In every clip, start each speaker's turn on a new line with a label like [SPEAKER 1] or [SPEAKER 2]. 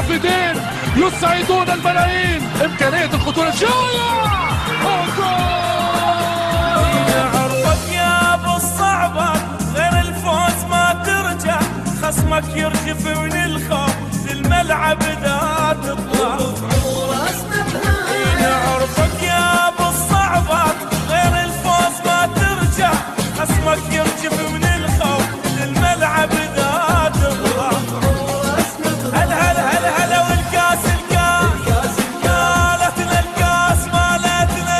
[SPEAKER 1] الحافدين يسعدون الملايين. إمكانية الخطورة شوية
[SPEAKER 2] عرفك يا ابو الصعبة غير الفوز ما ترجع، خصمك يرجف من الخوف للملعب ذا تطلع. عرفك يا ابو الصعبة غير الفوز ما ترجع، خصمك يرجف من الخوف للملعب ذا تطلع. هلا هلا هلا هلا والكاس الكاس مالتنا، الكاس مالتنا،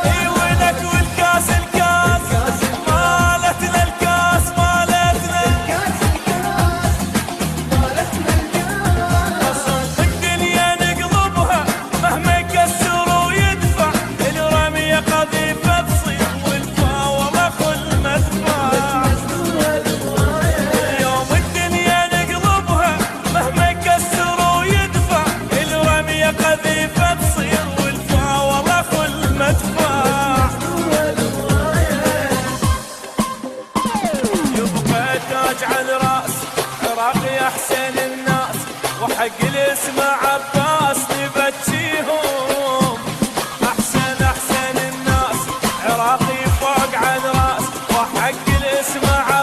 [SPEAKER 2] اي وينك والكاس الكاس مالتنا، الكاس مالتنا. صدق الدنيا نقلبها مهما يكسر ويدفع، الرمية قذيفة تصير والفاوضة خل مدفع. يوم الدنيا نقلبها مهما يكسر ويدفع، الرمية قذيفة تصير والفاوضة خل مدفع. يبقى تاج على راس عراقي احسن الناس، وحق الاسم عباس نبتشيهم. احسن الناس عراقي فوق على راس، وحق الاسم عباس